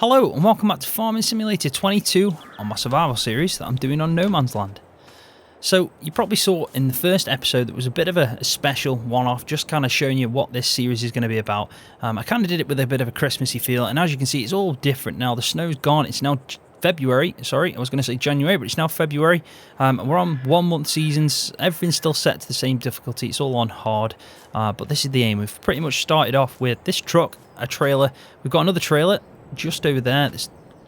Hello and welcome back to Farming Simulator 22 on my survival series that I'm doing on No Man's Land. So you probably saw in the first episode that was a bit of a special one-off, just kind of showing you what this series is going to be about. I kind of did it with a bit of a Christmassy feel, and as you can see it's all different now. The snow's gone, it's now February, sorry, I was going to say January, but it's now February. We're on 1 month seasons, everything's still set to the same difficulty, it's all on hard, but this is the aim. We've pretty much started off with this truck, a trailer, we've got another trailer just over there.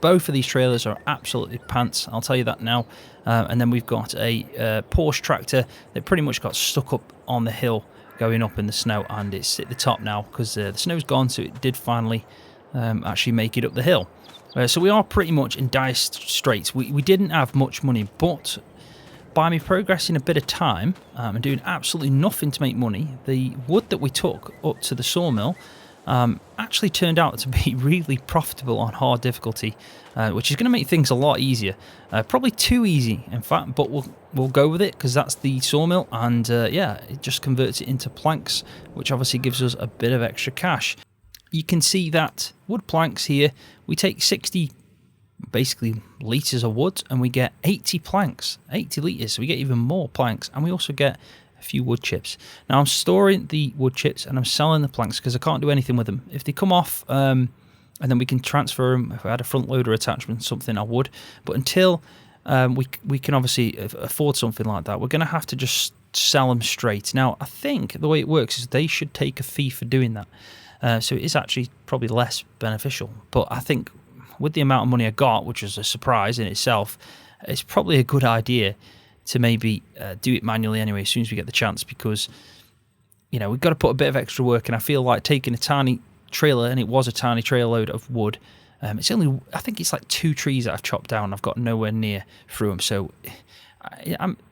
Both of these trailers are absolutely pants, I'll tell you that now. And then we've got a Porsche tractor that pretty much got stuck up on the hill going up in the snow, and it's at the top now because the snow's gone, so it did finally actually make it up the hill. So we are pretty much in dire straits. We didn't have much money, but by me progressing a bit of time and doing absolutely nothing to make money, the wood that we took up to the sawmill actually turned out to be really profitable on hard difficulty, which is going to make things a lot easier. Probably too easy, in fact, but we'll go with it because that's the sawmill, and yeah, it just converts it into planks, which obviously gives us a bit of extra cash. You can see that wood planks here, we take 60 basically litres of wood and we get 80 planks, 80 litres, so we get even more planks, and we also get a few wood chips. Now I'm storing the wood chips and I'm selling the planks because I can't do anything with them. If they come off and then we can transfer them, if I had a front loader attachment, something I would, but until we can obviously afford something like that, we're going to have to just sell them straight. Now I think the way it works is they should take a fee for doing that, so it is actually probably less beneficial, but I think with the amount of money I got, which was a surprise in itself, it's probably a good idea to maybe do it manually anyway as soon as we get the chance, because you know we've got to put a bit of extra work, and I feel like taking a tiny trailer, and it was a tiny trailer load of wood, it's only, I think it's like 2 trees that I've chopped down, I've got nowhere near through them, so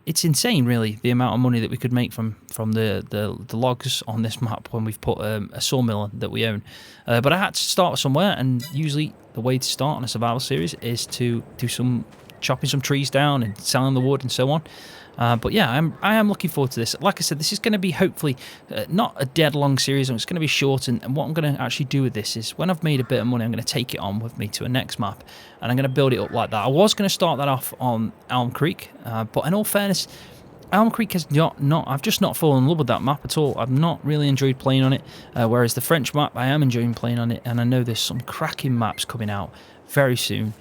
it's insane really the amount of money that we could make from the logs on this map when we've put a sawmill that we own, but I had to start somewhere, and usually the way to start on a survival series is to do some chopping some trees down and selling the wood and so on. But yeah, I am looking forward to this. Like I said, this is going to be hopefully not a dead long series, and it's going to be short, and what I'm going to actually do with this is when I've made a bit of money, I'm going to take it on with me to a next map, and I'm going to build it up like that. I was going to start that off on Elm Creek, but in all fairness, Elm Creek has I've just not fallen in love with that map at all. I've not really enjoyed playing on it, whereas the French map, I am enjoying playing on it, and I know there's some cracking maps coming out very soon.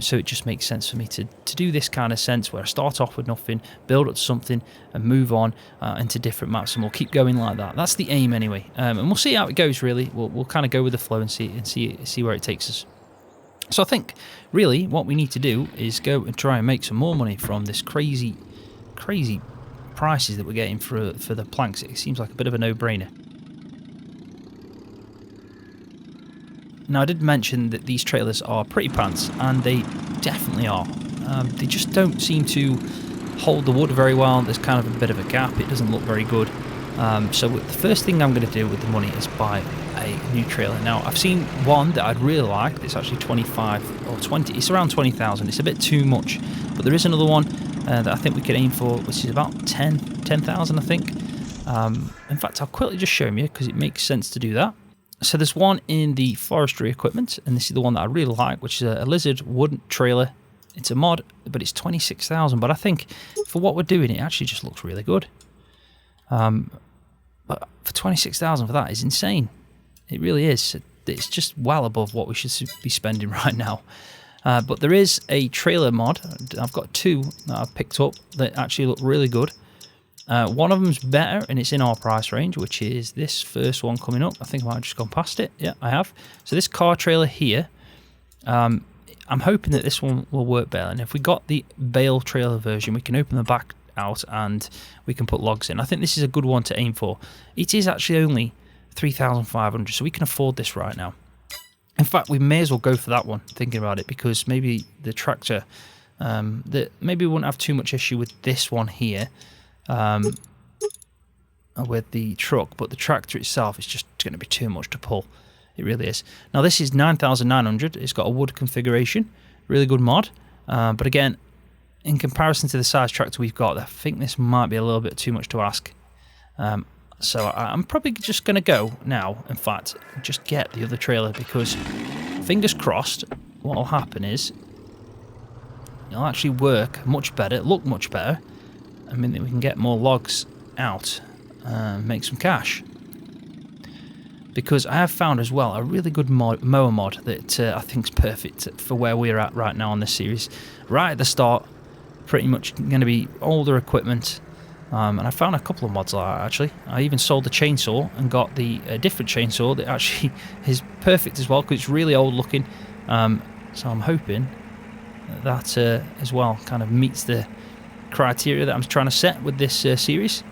So it just makes sense for me to do this kind of sense where I start off with nothing, build up to something, and move on into different maps, and we'll keep going like that. That's the aim anyway, and we'll see how it goes. Really, we'll kind of go with the flow and see where it takes us. So I think really what we need to do is go and try and make some more money from this crazy prices that we're getting for the planks. It seems like a bit of a no-brainer. Now I did mention that these trailers are pretty pants, and they definitely are. They just don't seem to hold the wood very well. There's kind of a bit of a gap, it doesn't look very good. So the first thing I'm going to do with the money is buy a new trailer. Now I've seen one that I'd really like, it's actually 25 or 20, it's around 20,000, it's a bit too much, but there is another one that I think we could aim for, which is about 10,000 I think. In fact, I'll quickly just show you because it makes sense to do that. So there's one in the forestry equipment, and this is the one that I really like, which is a lizard wood trailer. It's a mod, but it's 26,000. But I think for what we're doing, it actually just looks really good. But for 26,000 for that is insane. It really is. It's just well above what we should be spending right now. But there is a trailer mod. I've got 2 that I've picked up that actually look really good. One of them's better, and it's in our price range, which is this first one coming up. I think I might have just gone past it. Yeah, I have. So this car trailer here, I'm hoping that this one will work better. And if we got the bale trailer version, we can open the back out and we can put logs in. I think this is a good one to aim for. It is actually only 3,500, so we can afford this right now. In fact, we may as well go for that one, thinking about it, because maybe the tractor, maybe we wouldn't have too much issue with this one here. With the truck, but the tractor itself is just going to be too much to pull. It really is. Now this is 9,900. It's got a wood configuration, really good mod, but again, in comparison to the size tractor we've got, I think this might be a little bit too much to ask. So I'm probably just going to go now, in fact, just get the other trailer, because fingers crossed, what will happen is it'll actually work much better, look much better. I mean, that we can get more logs out, make some cash. Because I have found as well a really good mower mod that I think is perfect for where we're at right now on this series. Right at the start, pretty much going to be older equipment. And I found a couple of mods like that, actually. I even sold the chainsaw and got the different chainsaw that actually is perfect as well, because it's really old looking. So I'm hoping that as well kind of meets the criteria that I'm trying to set with this series.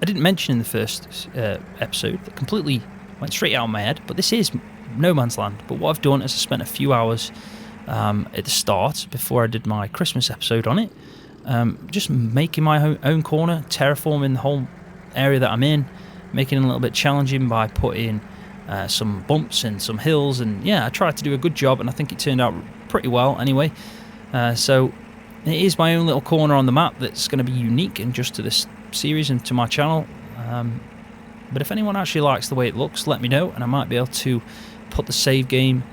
I didn't mention in the first episode that completely went straight out of my head, but this is No Man's Land. But what I've done is I spent a few hours at the start, before I did my Christmas episode on it, just making my own corner, terraforming the whole area that I'm in, making it a little bit challenging by putting some bumps and some hills, and yeah, I tried to do a good job, and I think it turned out pretty well anyway. So it is my own little corner on the map that's going to be unique and just to this series and to my channel. But if anyone actually likes the way it looks, let me know, and I might be able to put the save game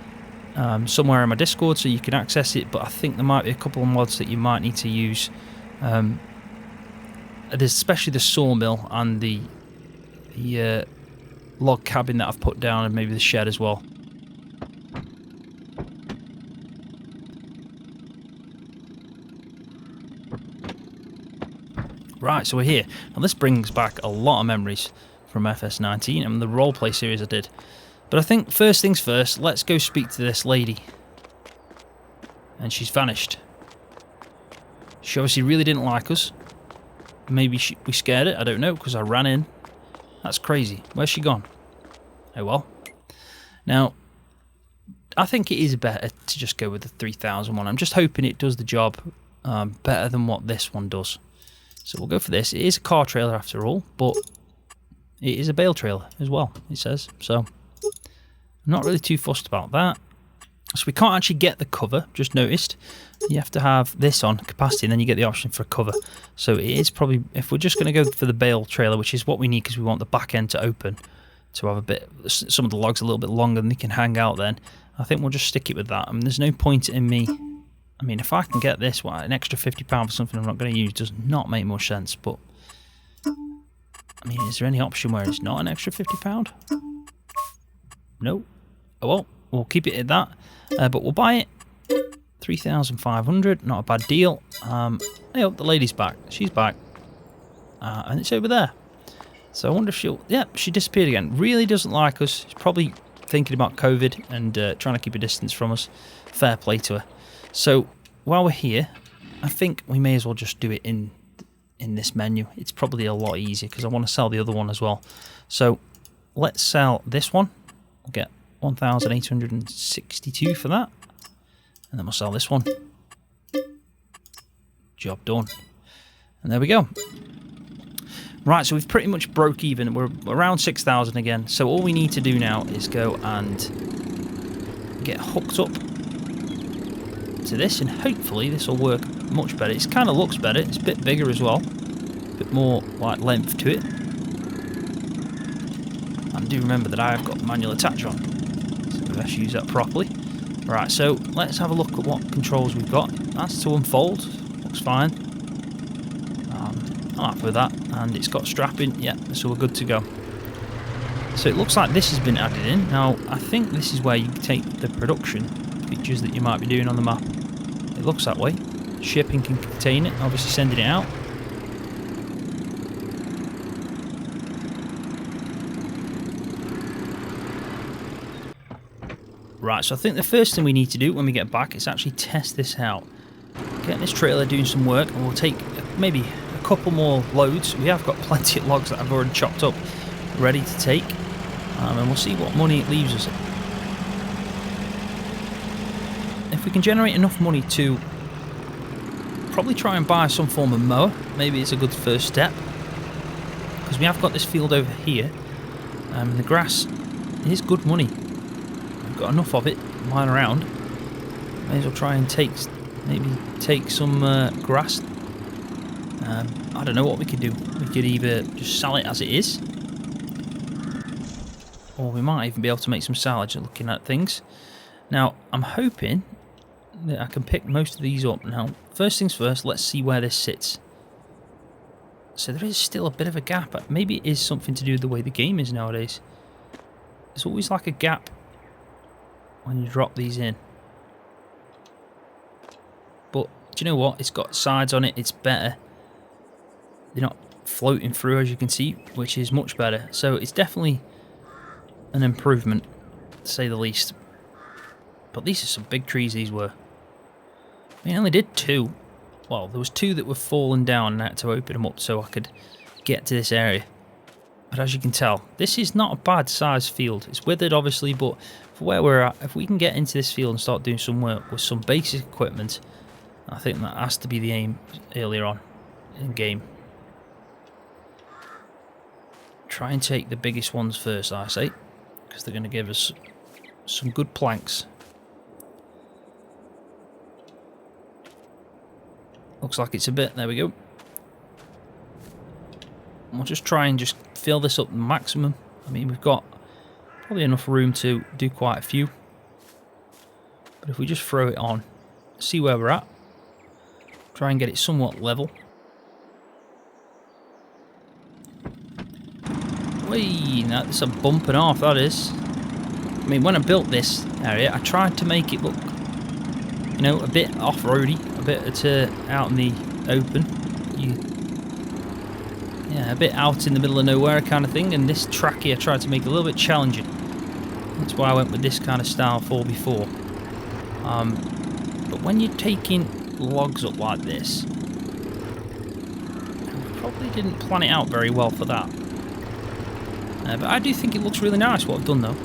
somewhere in my Discord so you can access it. But I think there might be a couple of mods that you might need to use. There's especially the sawmill and the log cabin that I've put down, and maybe the shed as well. Right, so we're here. Now this brings back a lot of memories from FS19 and the roleplay series I did. But I think first things first, let's go speak to this lady. And she's vanished. She obviously really didn't like us. Maybe we scared it, I don't know, because I ran in. That's crazy. Where's she gone? Oh well. Now, I think it is better to just go with the 3000 one. I'm just hoping it does the job better than what this one does. So we'll go for this. It is a car trailer after all, but it is a bale trailer as well, it says. So I'm not really too fussed about that. So we can't actually get the cover, just noticed. You have to have this on capacity and then you get the option for a cover. So it is probably, if we're just going to go for the bale trailer, which is what we need because we want the back end to open, to have a bit, some of the logs a little bit longer and they can hang out then, I think we'll just stick it with that. I mean, there's no point in me, I mean, if I can get this, what, an extra £50 for something I'm not going to use does not make much sense, but I mean, is there any option where it's not an extra £50? No. Oh well, we'll keep it at that, but we'll buy it. 3,500, not a bad deal. Hey, oh, the lady's back. She's back. And it's over there. So I wonder if she'll... Yeah, she disappeared again. Really doesn't like us. She's probably thinking about COVID and trying to keep a distance from us. Fair play to her. So while we're here, I think we may as well just do it in this menu. It's probably a lot easier because I want to sell the other one as well. So let's sell this one. We'll get 1,862 for that. And then we'll sell this one. Job done. And there we go. Right, so we've pretty much broke even. We're around 6,000 again. So all we need to do now is go and get hooked up to this, and hopefully this will work much better. It kind of looks better. It's a bit bigger as well. A bit more like length to it. And do remember that I have got manual attach on. So let's use that properly. Right, so let's have a look at what controls we've got. That's to unfold. Looks fine. I'm happy with that. And it's got strapping. Yeah, so we're good to go. So it looks like this has been added in. Now, I think this is where you take the production pictures that you might be doing on the map. It looks that way. Shipping can contain it, obviously sending it out. Right, so I think the first thing we need to do when we get back is actually test this out. Get this trailer doing some work, and we'll take maybe a couple more loads. We have got plenty of logs that I've already chopped up, ready to take, and we'll see what money it leaves us. If we can generate enough money to probably try and buy some form of mower, maybe it's a good first step, because we have got this field over here, and the grass is good money. Got enough of it lying around. May as well try and take some grass. I don't know what we could do. We could either just sell it as it is, or we might even be able to make some salvage looking at things. Now, I'm hoping that I can pick most of these up. Now, first things first, let's see where this sits. So there is still a bit of a gap. Maybe it is something to do with the way the game is nowadays. There's always like a gap when you drop these in. But do you know what? It's got sides on it. It's better. They're not floating through, as you can see, which is much better. So it's definitely an improvement, to say the least. But these are some big trees, these were. I mean, I only did 2. Well, there was 2 that were falling down and I had to open them up so I could get to this area. But as you can tell, this is not a bad size field. It's withered, obviously, but for where we're at, if we can get into this field and start doing some work with some basic equipment, I think that has to be the aim earlier on in game. Try and take the biggest ones first, I say, because they're going to give us some good planks. Looks like it's a bit. There we go. We'll just try and just fill this up maximum. I mean, we've got probably enough room to do quite a few. But if we just throw it on, see where we're at, try and get it somewhat level. Whee, that's a bumping off, that is. I mean, when I built this area, I tried to make it look, you know, a bit off-roady, a bit out in the open. Yeah, a bit out in the middle of nowhere kind of thing, and this track here I tried to make a little bit challenging. That's why I went with this kind of style for before. But when you're taking logs up like this, I probably didn't plan it out very well for that. But I do think it looks really nice what I've done though.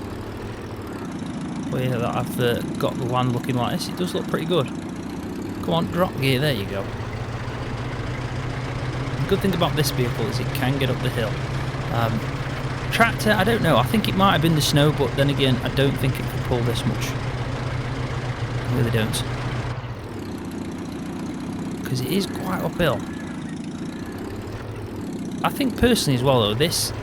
Where that I've got the land looking like this, it does look pretty good. Come on, drop gear, there you go. The good thing about this vehicle is it can get up the hill. Tractor, I don't know, I think it might have been the snow, but then again, I don't think it can pull this much. I really don't. Because it is quite uphill. I think personally as well though, this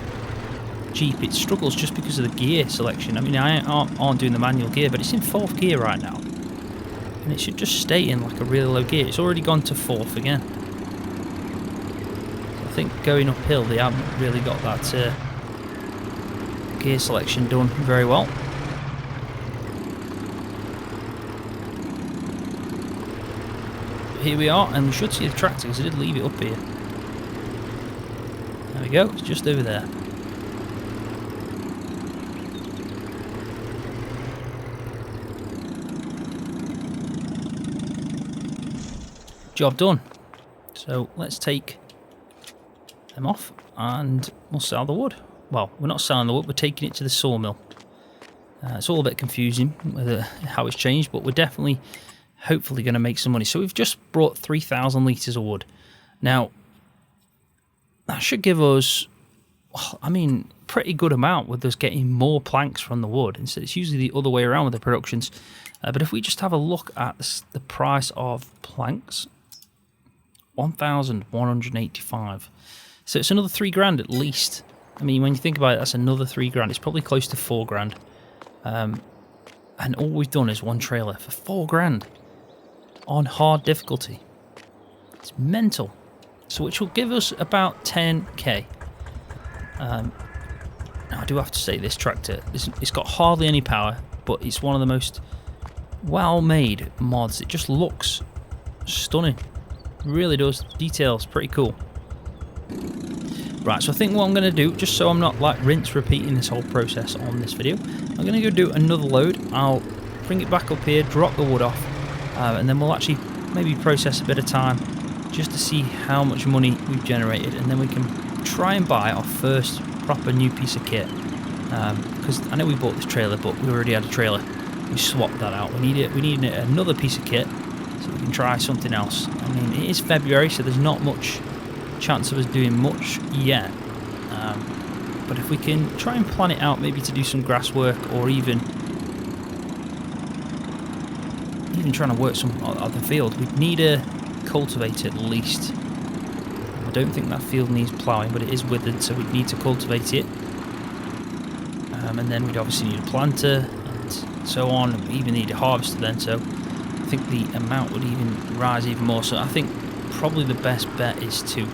Jeep, it struggles just because of the gear selection. I mean, I aren't doing the manual gear, but it's in 4th gear right now. And it should just stay in like a really low gear. It's already gone to 4th again. I think going uphill, they haven't really got that gear selection done very well. But here we are, and we should see the tractor because I did leave it up here. There we go, it's just over there. Job done. So let's take them off and we'll sell the wood. Well, we're not selling the wood, we're taking it to the sawmill. It's all a bit confusing with how it's changed, but we're definitely, hopefully going to make some money. So we've just brought 3,000 litres of wood. Now, that should give us, I mean, pretty good amount with us getting more planks from the wood. Instead, it's usually the other way around with the productions. But if we just have a look at the price of planks, 1,185. So it's another 3 grand at least. I mean, when you think about it, that's another 3 grand. It's probably close to 4 grand. And all we've done is one trailer for 4 grand on hard difficulty. It's mental. So which will give us about 10k. Now I do have to say this tractor, it's got hardly any power, but it's one of the most well-made mods. It just looks stunning. It really does. Details, pretty cool. Right, so I think what I'm going to do, just so I'm not like repeating this whole process on this video, I'm going to go do another load. I'll bring it back up here, drop the wood off, and then we'll actually maybe process a bit of time just to see how much money we've generated, and then we can try and buy our first proper new piece of kit. Because I know we bought this trailer, but we already had a trailer. We swapped that out. We need another piece of kit so we can try something else. I mean, it is February, so there's not much chance of us doing much yet. But if we can try and plan it out, maybe to do some grass work, or even trying to work some other field, we'd need a cultivator at least. I don't think that field needs ploughing, but it is withered, so we'd need to cultivate it. And then we'd obviously need a planter and so on, and we even need a harvester then, so I think the amount would even rise even more. So I think probably the best bet is to...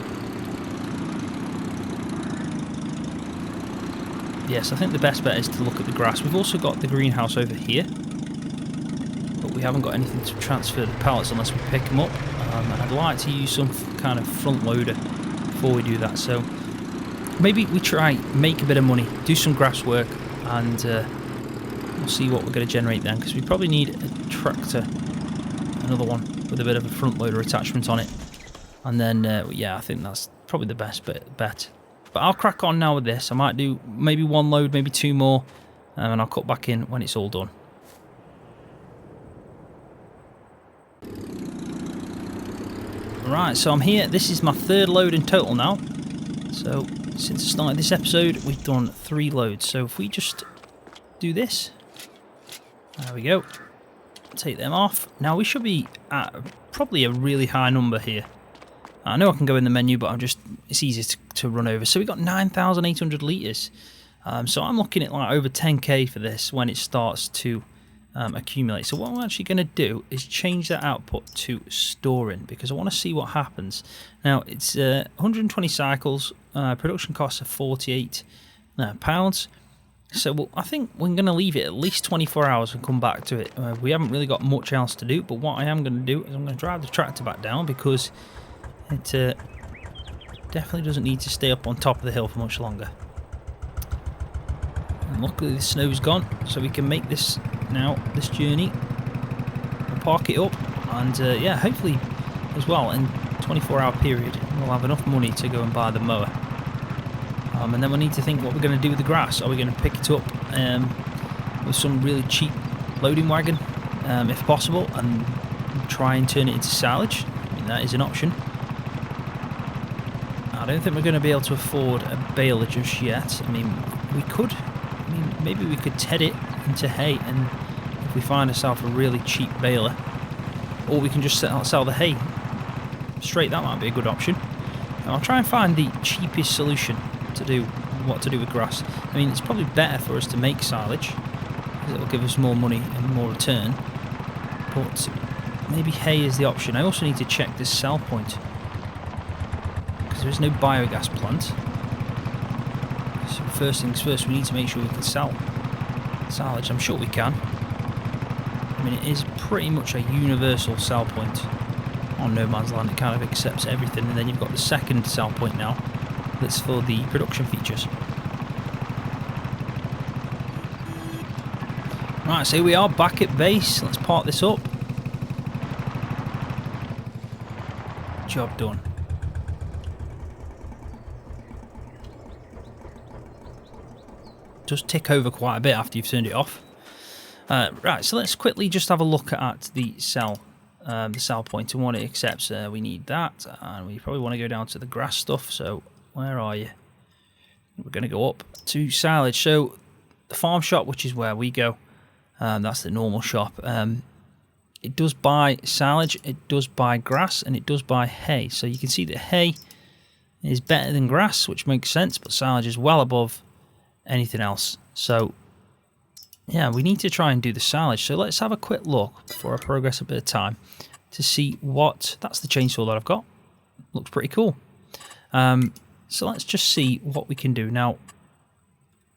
Yes, I think the best bet is to look at the grass. We've also got the greenhouse over here, but we haven't got anything to transfer the pallets unless we pick them up. And I'd like to use some kind of front loader before we do that. So maybe we try make a bit of money, do some grass work, and we'll see what we're going to generate then, because we probably need a tractor, another one with a bit of a front loader attachment on it. And then yeah, I think that's probably the best bet. But I'll crack on now with this. I might do maybe one load, maybe two more, and I'll cut back in when it's all done. Right, so I'm here. This is my third load in total now. So since I started this episode, we've done 3 loads. So if we just do this, there we go. Take them off. Now we should be at probably a really high number here. I know I can go in the menu, but it's easier to run over. So we got 9,800 litres. So I'm looking at like over 10k for this when it starts to accumulate. So what I'm actually going to do is change that output to storing, because I want to see what happens. Now it's 120 cycles, production costs are 48 pounds. So I think we're going to leave it at least 24 hours and come back to it. We haven't really got much else to do, but what I am going to do is I'm going to drive the tractor back down, because it definitely doesn't need to stay up on top of the hill for much longer. And luckily the snow's gone, so we can make this journey. We'll park it up, and yeah, hopefully as well in 24-hour period we'll have enough money to go and buy the mower. And then we need to think what we're going to do with the grass. Are we going to pick it up with some really cheap loading wagon, if possible, and try and turn it into silage? I mean, that is an option. I don't think we're going to be able to afford a baler just yet. I mean, we could. I mean, maybe we could TED it into hay, and if we find ourselves a really cheap baler, or we can just sell the hay straight. That might be a good option. I'll try and find the cheapest solution to do what to do with grass. I mean, it's probably better for us to make silage, because it'll give us more money and more return. But maybe hay is the option. I also need to check this sell point, because there is no biogas plant. So first things first, we need to make sure we can sell silage. I'm sure we can. I mean, it is pretty much a universal sell point on No Man's Land. It kind of accepts everything. And then you've got the second sell point now, that's for the production features. Right, so we are back at base. Let's park this up. Job done. Does tick over quite a bit after you've turned it off. Right, so let's quickly just have a look at the sell point and what it accepts. We need that, and we probably want to go down to the grass stuff. So where are you? We're going to go up to silage. So the farm shop, which is where we go, that's the normal shop. It does buy silage, it does buy grass, and it does buy hay. So you can see that hay is better than grass, which makes sense, but silage is well above anything else. So yeah, we need to try and do the silage. So let's have a quick look before I progress a bit of time to see what... That's the chainsaw that I've got. Looks pretty cool. So let's just see what we can do. Now,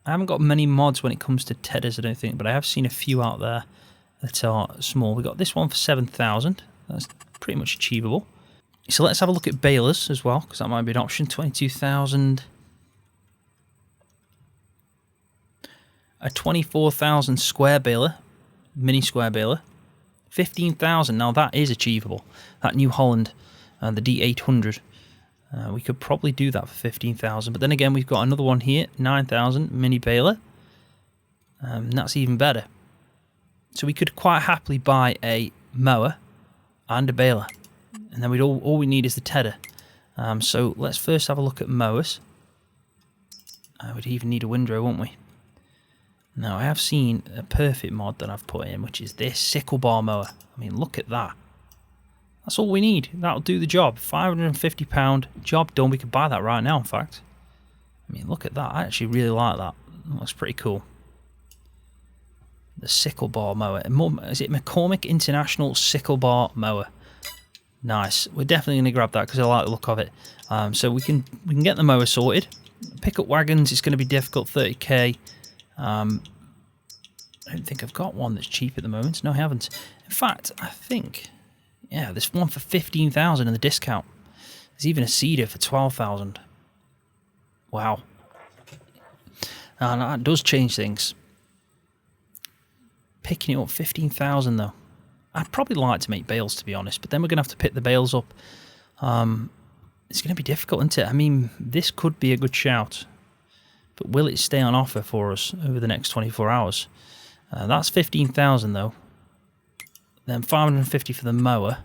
I haven't got many mods when it comes to tedders, I don't think, but I have seen a few out there that are small. We got this one for 7,000. That's pretty much achievable. So let's have a look at balers as well, because that might be an option. 22,000. A 24,000 square baler, mini square baler. 15,000. Now that is achievable. That New Holland, the D800. We could probably do that for 15,000. But then again, we've got another one here, 9,000 mini baler. That's even better. So we could quite happily buy a mower and a baler, and then all we need is the tedder. So let's first have a look at mowers. We'd even need a windrow, won't we? Now I have seen a perfect mod that I've put in, which is this Sickle Bar Mower. I mean, look at that. That's all we need. That'll do the job. £550, job done. We could buy that right now, in fact. I mean, look at that. I actually really like that. That looks pretty cool. The Sickle Bar Mower. Is it Mccormick International Sickle Bar Mower? Nice. We're definitely going to grab that because I like the look of it. So we can get the mower sorted. Pickup wagons, it's going to be difficult, 30k. I don't think I've got one that's cheap at the moment. No, I haven't. In fact, I think, yeah, there's one for 15,000 in the discount. There's even a Cedar for 12,000. Wow. And that does change things. Picking it up 15,000 though. I'd probably like to make bales, to be honest, but then we're going to have to pick the bales up. It's going to be difficult, isn't it? I mean, this could be a good shout, but will it stay on offer for us over the next 24 hours? That's 15,000 though. Then 550 for the mower.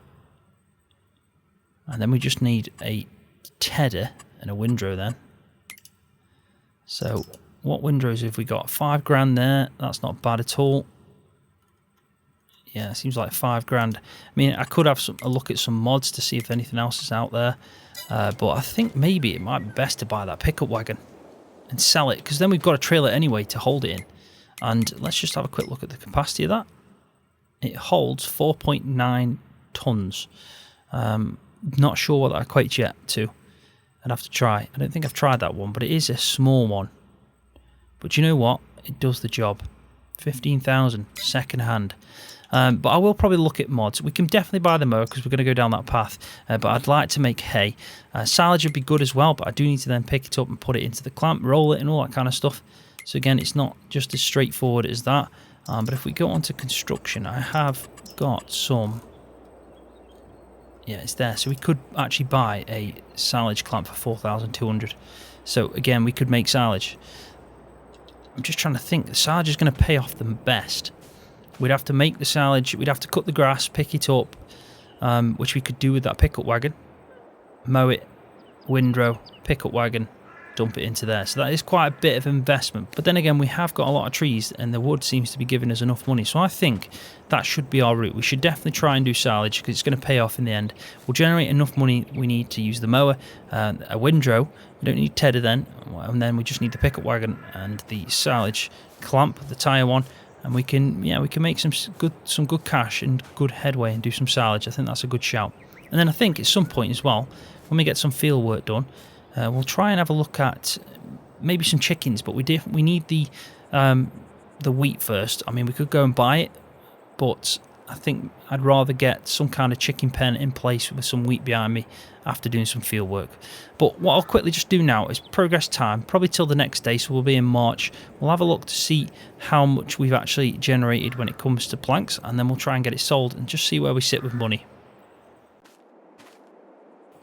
And then we just need a tedder and a windrow then. So what windrows have we got? 5 grand there. That's not bad at all. Yeah, it seems like 5 grand. I mean, I could have a look at some mods to see if anything else is out there. But I think maybe it might be best to buy that pickup wagon and sell it, because then we've got a trailer anyway to hold it in. And let's just have a quick look at the capacity of that. It holds 4.9 tons. Not sure what that equates yet to. I'd have to try. I don't think I've tried that one, but it is a small one. But you know what? It does the job. 15,000 second hand. But I will probably look at mods. We can definitely buy the mower because we're going to go down that path. But I'd like to make hay. Silage would be good as well, but I do need to then pick it up and put it into the clamp, roll it and all that kind of stuff. So again, it's not just as straightforward as that. But if we go on to construction, I have got some... Yeah, it's there. So we could actually buy a silage clamp for 4,200. So again, we could make silage. I'm just trying to think. The silage is going to pay off the best. We'd have to make the silage, we'd have to cut the grass, pick it up, which we could do with that pickup wagon. Mow it, windrow, pickup wagon, dump it into there. So that is quite a bit of investment. But then again, we have got a lot of trees and the wood seems to be giving us enough money. So I think that should be our route. We should definitely try and do silage because it's going to pay off in the end. We'll generate enough money. We need to use the mower, a windrow. We don't need tedder then. And then we just need the pickup wagon and the silage clamp, the tyre one. And we can make some good cash and good headway and do some silage. I think that's a good shout. And then I think at some point as well, when we get some field work done, we'll try and have a look at maybe some chickens. But we need the wheat first. I mean, we could go and buy it, but I think I'd rather get some kind of chicken pen in place with some wheat behind me after doing some field work. But what I'll quickly just do now is progress time, probably till the next day, so we'll be in March. We'll have a look to see how much we've actually generated when it comes to planks, and then we'll try and get it sold and just see where we sit with money.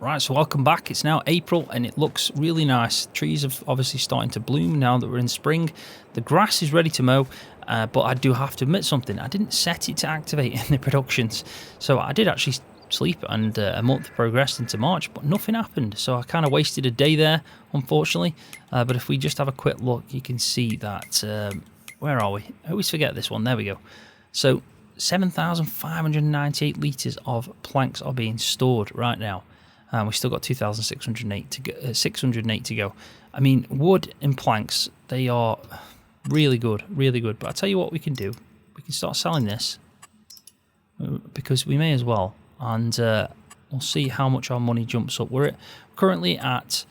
Right, so welcome back. It's now April and it looks really nice. Trees are obviously starting to bloom now that we're in spring. The grass is ready to mow, but I do have to admit something. I didn't set it to activate in the productions, so I did actually sleep, and a month progressed into March, but nothing happened. So I kind of wasted a day there, unfortunately. But if we just have a quick look, you can see that, where are we? I always forget this one. There we go. So 7,598 litres of planks are being stored right now. We've still got 2,608 to go, 608 to go. I mean, wood and planks, they are really good, really good. But I'll tell you what we can do. We can start selling this, because we may as well. And we'll see how much our money jumps up. We're currently at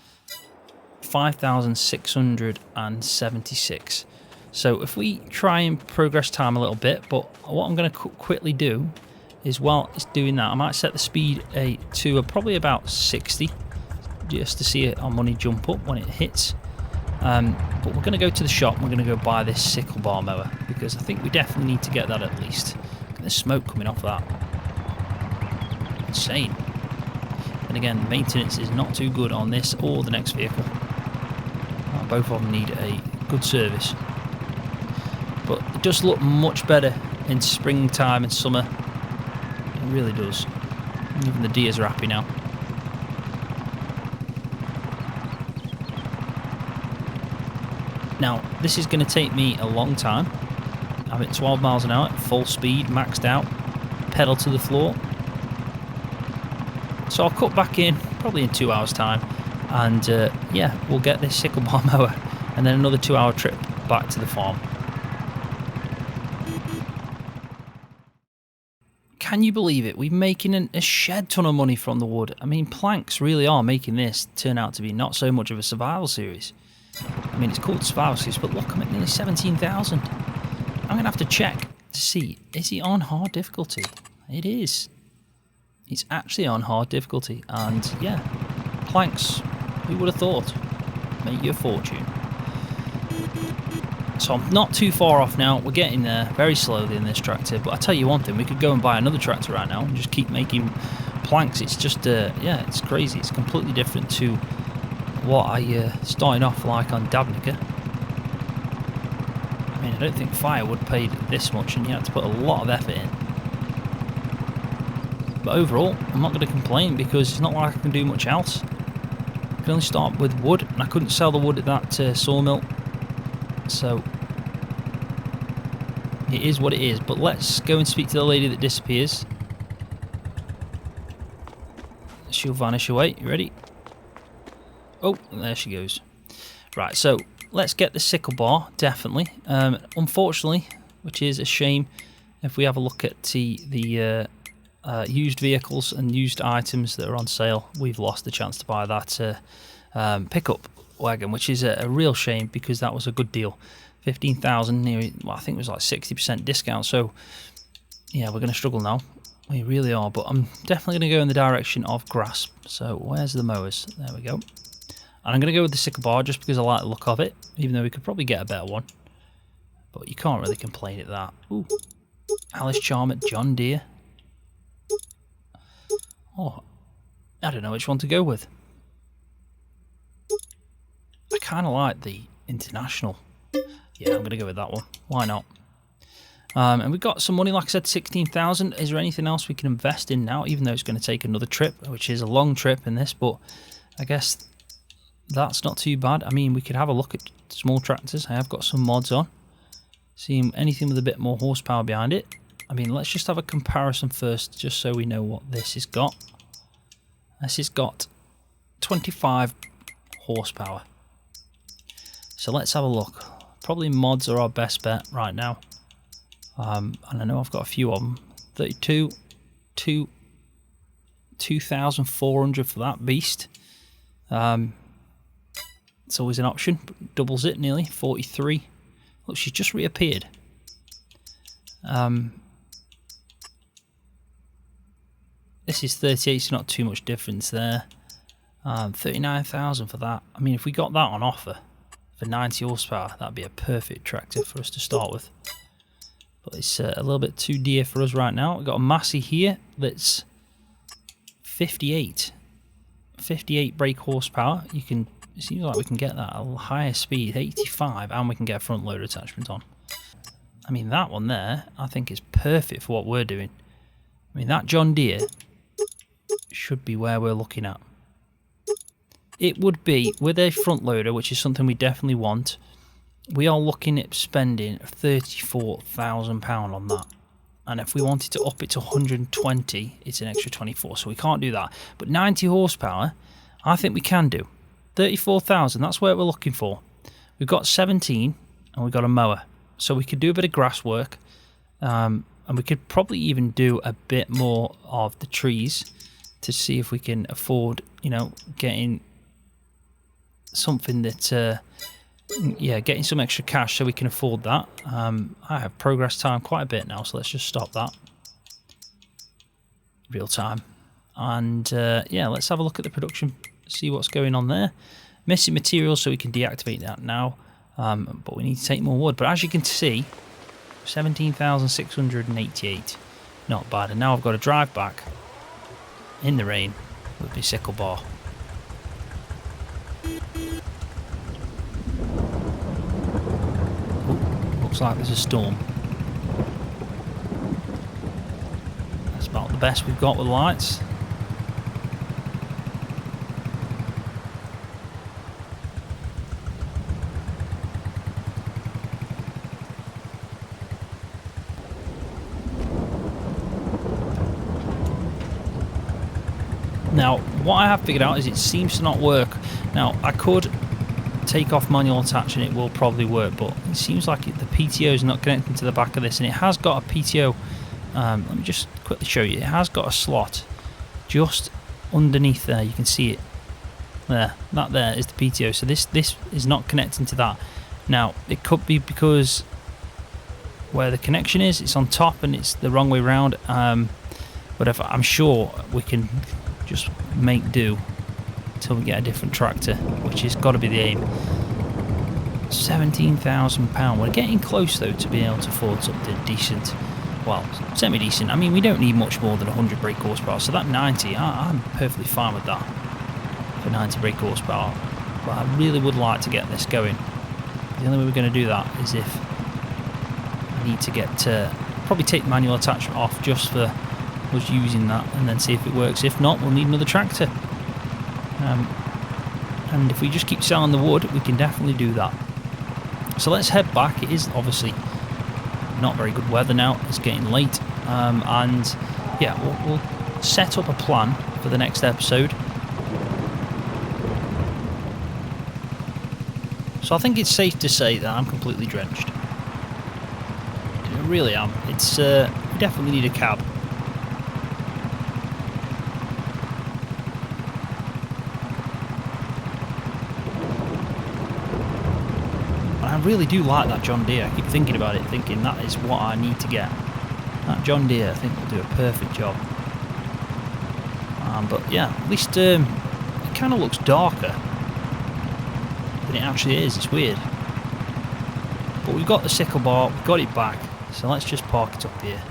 5,676. So if we try and progress time a little bit, but what I'm going to quickly do is, while it's doing that, I might set the speed to probably about 60, just to see our money jump up when it hits. But we're going to go to the shop and we're going to go buy this Sickle Bar Mower, because I think we definitely need to get that at least. There's smoke coming off that. Insane. And again, the maintenance is not too good on this or the next vehicle. Both of them need a good service. But it does look much better in springtime and summer. It really does. Even the deers are happy now. Now, this is going to take me a long time. I'm at 12 miles an hour, full speed, maxed out, pedal to the floor. So I'll cut back in probably in 2 hours time, and yeah, we'll get this Sickle Bar Mower and then another 2 hour trip back to the farm. Can you believe it? We're making a shed ton of money from the wood. I mean, planks really are making this turn out to be not so much of a survival series. I mean, it's called survival series, but look, I'm at nearly 17,000. I'm going to have to check to see, is it on hard difficulty? It is. It's actually on hard difficulty. And yeah, planks, who would have thought? Make you a fortune. So I'm not too far off now. We're getting there very slowly in this tractor. But I tell you one thing, we could go and buy another tractor right now and just keep making planks. It's just, yeah, it's crazy. It's completely different to what I started off like on Dabnica. I mean, I don't think firewood paid this much, and you had to put a lot of effort in. But overall, I'm not going to complain because it's not like I can do much else. I can only start with wood, and I couldn't sell the wood at that sawmill. So it is what it is. But let's go and speak to the lady that disappears. She'll vanish away. You ready? Oh, there she goes. Right, so let's get the sickle bar, definitely. Unfortunately, which is a shame, if we have a look at the used vehicles and used items that are on sale, we've lost the chance to buy that pickup wagon, which is a real shame because that was a good deal. 15,000, nearly, well, I think it was like 60% discount. So yeah, we're going to struggle now. We really are, but I'm definitely going to go in the direction of grass. So where's the mowers? There we go. And I'm going to go with the sickle bar just because I like the look of it, even though we could probably get a better one. But you can't really complain at that. Ooh, Alice Charm John Deere. Oh, I don't know which one to go with. I kind of like the International. Yeah, I'm going to go with that one. Why not? And we've got some money, like I said, 16,000. Is there anything else we can invest in now, even though it's going to take another trip, which is a long trip in this, but I guess that's not too bad. I mean, we could have a look at small tractors. I have got some mods on. See anything with a bit more horsepower behind it. I mean, let's just have a comparison first, just so we know what this has got. This has got 25 horsepower. So let's have a look. Probably mods are our best bet right now. And I know I've got a few of them. 32, 2,400 for that beast. It's always an option. Doubles it nearly. 43. Look, she's just reappeared. This is 38, so not too much difference there. 39,000 for that. I mean, if we got that on offer for 90 horsepower, that'd be a perfect tractor for us to start with. But it's a little bit too dear for us right now. We've got a Massey here that's 58 brake horsepower. You can, it seems like we can get that at a higher speed, 85, and we can get a front loader attachment on. I mean, that one there, I think is perfect for what we're doing. I mean, that John Deere should be where we're looking at. It would be, with a front loader, which is something we definitely want, we are looking at spending £34,000 on that. And if we wanted to up it to 120, it's an extra 24, so we can't do that. But 90 horsepower, I think we can do. 34,000, that's where we're looking for. We've got 17, and we've got a mower. So we could do a bit of grass work, and we could probably even do a bit more of the trees to see if we can afford, you know, getting something that, yeah, getting some extra cash so we can afford that. I have progress time quite a bit now, so let's just stop that. Real time. And yeah, let's have a look at the production, see what's going on there. Missing materials, so we can deactivate that now. But we need to take more wood. But as you can see, 17,688. Not bad. And now I've got to drive back in the rain with my sickle bar. Ooh, looks like there's a storm. That's about the best we've got with lights. Now, what I have figured out is it seems to not work. Now, I could take off manual attach and it will probably work, but it seems like the PTO is not connecting to the back of this, and it has got a PTO Let me just quickly show you. It has got a slot just underneath there. You can see it there. That there is the PTO. So this is not connecting to that. Now it could be because where the connection is, it's on top and it's the wrong way around. Whatever. I'm sure we can just make do until we get a different tractor, which has got to be the aim. £17,000. We're getting close though to being able to afford something decent. Well, semi-decent. I mean, we don't need much more than 100 brake horsepower, so that 90, I'm perfectly fine with that for 90 brake horsepower. But I really would like to get this going. The only way we're going to do that is if I need to get probably take the manual attachment off just for us using that, and then see if it works. If not, we'll need another tractor. And if we just keep selling the wood, we can definitely do that. So let's head back. It is obviously not very good weather now. It's getting late, and yeah, we'll set up a plan for the next episode. So I think it's safe to say that I'm completely drenched. I really am. It's we definitely need a cab. I really do like that John Deere. I keep thinking about it, thinking that is what I need to get. That John Deere, I think, will do a perfect job. But yeah, at least it kind of looks darker than it actually is. It's weird. But we've got the sickle bar, we've got it back, so let's just park it up here.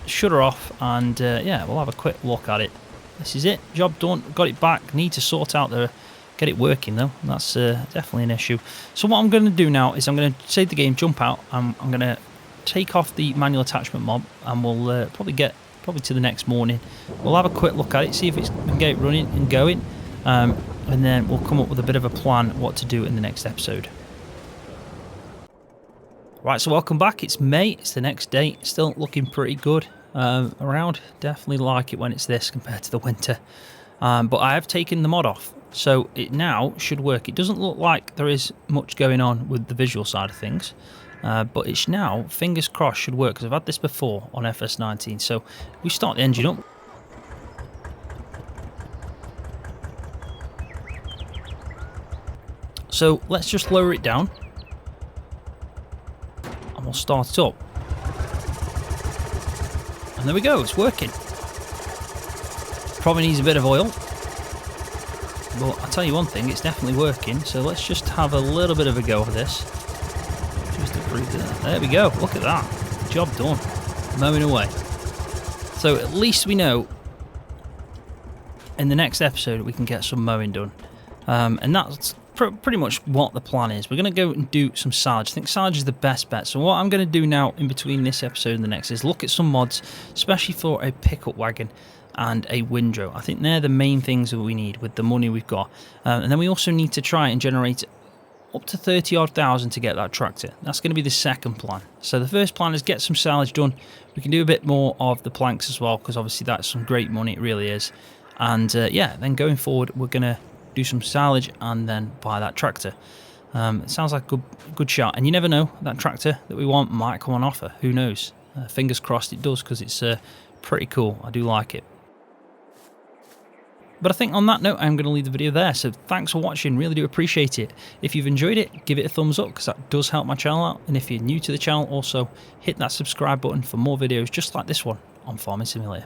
Shut her off, and yeah, we'll have a quick look at it. This is it, job done, got it back. Need to sort out get it working though. That's definitely an issue. So what I'm going to do now is I'm going to save the game, jump out. I'm going to take off the manual attachment mob, and we'll probably to the next morning. We'll have a quick look at it, see if we can get it running and going, and then we'll come up with a bit of a plan what to do in the next episode. Right, so welcome back. It's May. It's the next day. Still looking pretty good around. Definitely like it when it's this compared to the winter. But I have taken the mod off, so it now should work. It doesn't look like there is much going on with the visual side of things, but it's now, fingers crossed, should work, because I've had this before on FS19. So we start the engine up. So let's just lower it down, and we'll start it up. And there we go, it's working. Probably needs a bit of oil, but I'll tell you one thing, it's definitely working. So let's just have a little bit of a go of this. Just to prove that. There we go, look at that. Job done. Mowing away. So at least we know in the next episode we can get some mowing done. And that's pretty much what the plan is. We're going to go and do some silage. I think silage is the best bet. So what I'm going to do now in between this episode and the next is look at some mods, especially for a pickup wagon and a windrow. I think they're the main things that we need with the money we've got. And then we also need to try and generate up to 30-odd thousand to get that tractor. That's going to be the second plan. So the first plan is get some silage done. We can do a bit more of the planks as well, because obviously that's some great money, it really is. And yeah, then going forward we're going to do some silage and then buy that tractor. It sounds like a good shot, and you never know, that tractor that we want might come on offer. Who knows? Fingers crossed it does, because it's pretty cool. I do like it. But I think on that note, I'm going to leave the video there. So thanks for watching, really do appreciate it. If you've enjoyed it, give it a thumbs up, because that does help my channel out. And if you're new to the channel, also hit that subscribe button for more videos just like this one on Farming Simulator.